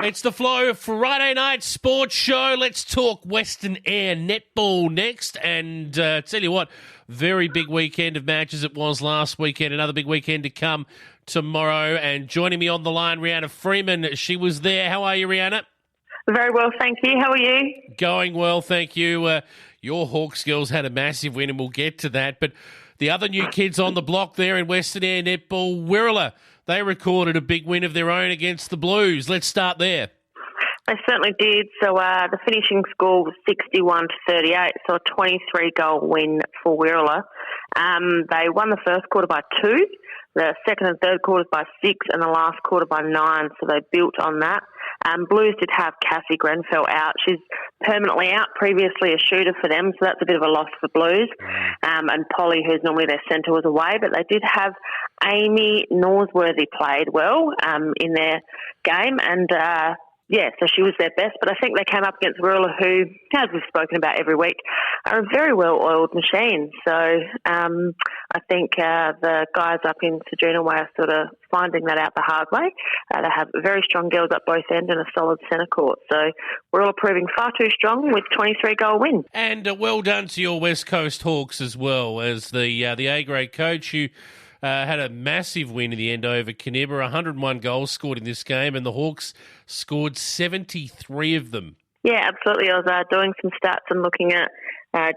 It's the Flow Friday night sports show. Let's talk Western Eyre netball next. And tell you what, very big weekend of matches it was last weekend. Another big weekend to come tomorrow. And joining me on the line, Rhianna Freeman. She was there. How are you, Rhianna? Very well, thank you. How are you? Going well, thank you. Your Hawks girls had a massive win, and we'll get to that. But the other new kids on the block there in Western Eyre netball, Wirrallah, they recorded a big win of their own against the Blues. Let's start there. They certainly did. So the finishing score was 61-38, so a 23-goal win for Wirrallah. They won the first quarter by 2, the second and third quarters by 6, and the last quarter by 9, so they built on that. Blues did have Cassie Grenfell out. She's permanently out, previously a shooter for them, so that's a bit of a loss for Blues. And Polly, who's normally their centre, was away, but they did have Amy Norsworthy played well in their game, and so she was their best. But I think they came up against Wirrallah, who, as we've spoken about every week, are a very well-oiled machine. So I think the guys up in Ceduna Way are sort of finding that out the hard way. They have very strong girls up both ends and a solid centre court. So Wirrallah proving far too strong with 23-goal win. And well done to your West Coast Hawks as well, as the A-grade coach who had a massive win in the end over Kaniba. 101 goals scored in this game, and the Hawks scored 73 of them. Yeah, absolutely. I was doing some stats and looking at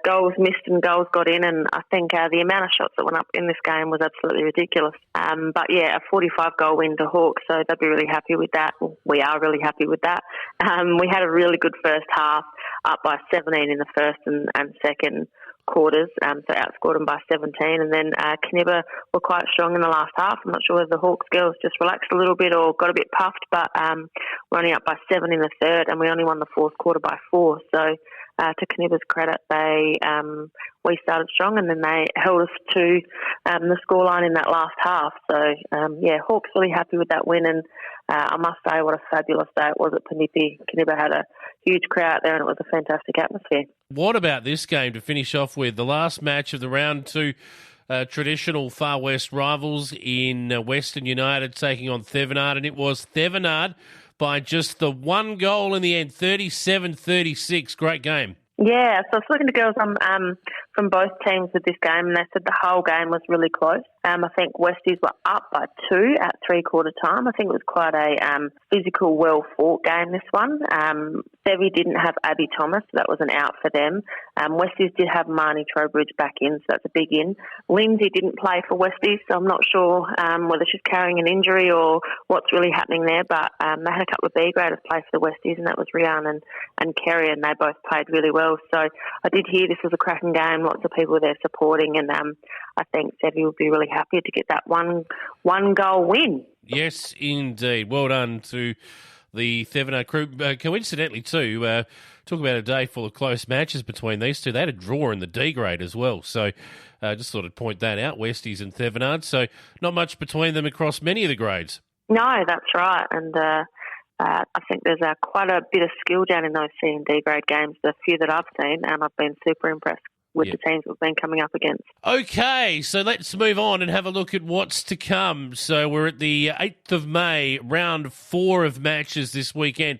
goals missed and goals got in, and I think the amount of shots that went up in this game was absolutely ridiculous. But yeah, a 45-goal win to Hawks, so they'll be really happy with that. We are really happy with that. We had a really good first half, up by 17 in the first and second quarters, so outscored them by 17, and then Kaniba were quite strong in the last half. I'm not sure whether the Hawks girls just relaxed a little bit or got a bit puffed, but we're only up by 7 in the third, and we only won the fourth quarter by 4. So to Kaniba's credit, we started strong, and then they held us to the scoreline in that last half. So Hawks really happy with that win, and I must say what a fabulous day it was at Panipi. Kaniba had a huge crowd there, and it was a fantastic atmosphere. What about this game to finish off with? The last match of the round 2 traditional Far West rivals in Western United taking on Thevenard, and it was Thevenard by just the 1 goal in the end, 37-36. Great game. Yeah, so I was talking to girls from both teams with this game, and they said the whole game was really close. I think Westies were up by 2 at three-quarter time. I think it was quite a physical, well-fought game, this one. Sevi didn't have Abby Thomas, so that was an out for them. Westies did have Marnie Trowbridge back in, so that's a big in. Lindsay didn't play for Westies, so I'm not sure whether she's carrying an injury or what's really happening there, but they had a couple of B-graders play for the Westies, and that was Rhianna and Kerry, and they both played really well. So I did hear this was a cracking game, lots of people there supporting, and I think Sevi will be really happy to get that one goal win. Yes, indeed. Well done to the Thevenard crew. Coincidentally, too, talk about a day full of close matches between these two. They had a draw in the D grade as well. So just thought I'd point that out, Westies and Thevenard. So not much between them across many of the grades. No, that's right. And I think there's quite a bit of skill down in those C and D grade games, the few that I've seen, and I've been super impressed with the teams we've been coming up against. Okay, so let's move on and have a look at what's to come. So we're at the 8th of May, round 4 of matches this weekend.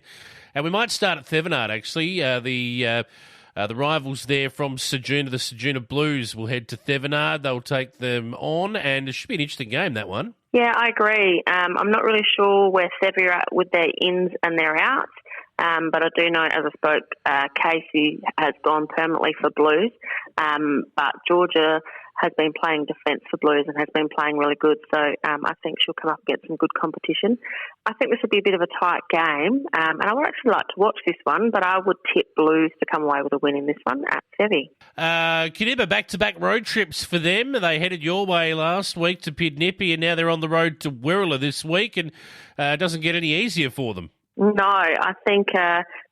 And we might start at Thevenard, actually. The rivals there from Ceduna, the Ceduna Blues, will head to Thevenard. They'll take them on, and it should be an interesting game, that one. Yeah, I agree. I'm not really sure where Sevi are at with their ins and their outs. But I do know, as I spoke, Casey has gone permanently for Blues, but Georgia has been playing defence for Blues and has been playing really good, so I think she'll come up against some good competition. I think this will be a bit of a tight game, and I would actually like to watch this one, but I would tip Blues to come away with a win in this one at Sevi. Kaniba, back-to-back road trips for them. They headed your way last week to Pidnippy, and now they're on the road to Wirrallah this week, and it doesn't get any easier for them. No, I think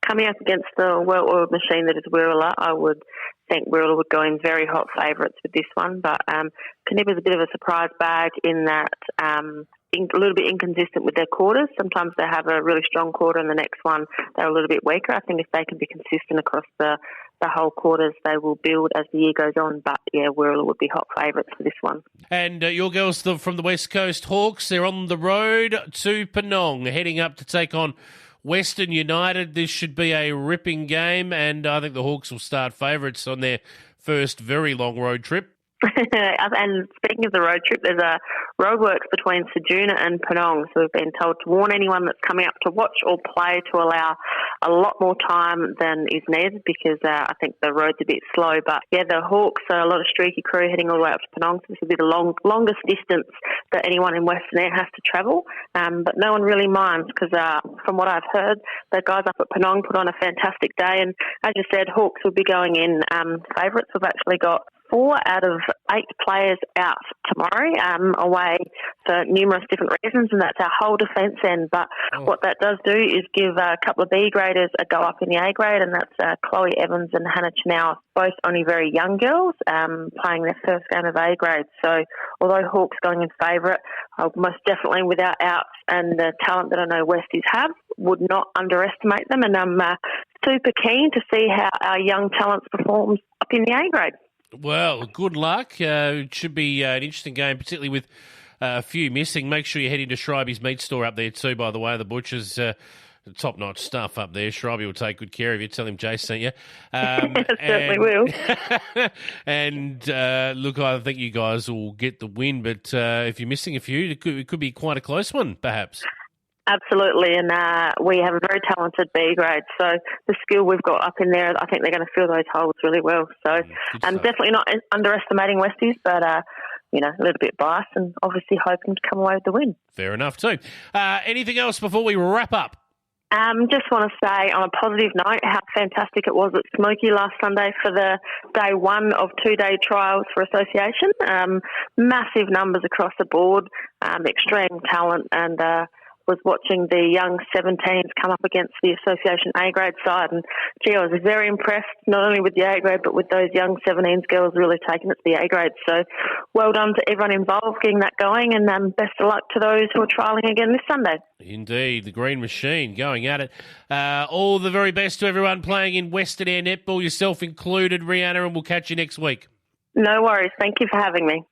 coming up against the well-oiled machine that is Wirrallah, I would think Wirrallah would go in very hot favourites with this one. But Kaniba's a bit of a surprise bag in that a little bit inconsistent with their quarters. Sometimes they have a really strong quarter and the next one they're a little bit weaker. I think if they can be consistent across the whole quarters, they will build as the year goes on. But yeah, Wirrallah would be hot favourites for this one. And your girls from the West Coast Hawks, they're on the road to Penong, heading up to take on Western United. This should be a ripping game, and I think the Hawks will start favourites on their first very long road trip. And speaking of the road trip, there's a roadworks between Ceduna and Penong, so we've been told to warn anyone that's coming up to watch or play to allow a lot more time than is needed because I think the road's a bit slow. But yeah, the Hawks are a lot of streaky crew heading all the way up to Penong, so this will be the longest distance that anyone in Western Eyre has to travel. But no one really minds because from what I've heard, the guys up at Penong put on a fantastic day, and as you said, Hawks will be going in favourites. We've actually got 4 out of 8 players out tomorrow away for numerous different reasons, and that's our whole defence end. But what that does do is give a couple of B graders a go up in the A grade, and that's Chloe Evans and Hannah Chanel, both only very young girls playing their first game of A grade. So although Hawks going in favourite, most definitely without outs and the talent that I know Westies have, would not underestimate them, and I'm super keen to see how our young talents perform up in the A grade. Well, good luck. It should be an interesting game, particularly with a few missing. Make sure you head into Schreiby's meat store up there too, by the way. The butcher's top-notch stuff up there. Schreiby will take good care of you. Tell him Jay sent you. Certainly will. And look, I think you guys will get the win, but if you're missing a few, it could be quite a close one, perhaps. Absolutely, and we have a very talented B grade, so the skill we've got up in there, I think they're going to fill those holes really well. So I'm definitely not underestimating Westies, but a little bit biased and obviously hoping to come away with the win. Fair enough too. Anything else before we wrap up? Just want to say on a positive note how fantastic it was at Smoky last Sunday for the day 1 of 2-day trials for association. Massive numbers across the board, extreme talent, and was watching the young 17s come up against the association A-grade side, and gee, I was very impressed not only with the A-grade but with those young 17s girls really taking it to the A-grade. So well done to everyone involved getting that going, and best of luck to those who are trialling again this Sunday. Indeed, the Green Machine going at it. All the very best to everyone playing in Western Eyre netball, yourself included, Rhianna, and we'll catch you next week. No worries. Thank you for having me.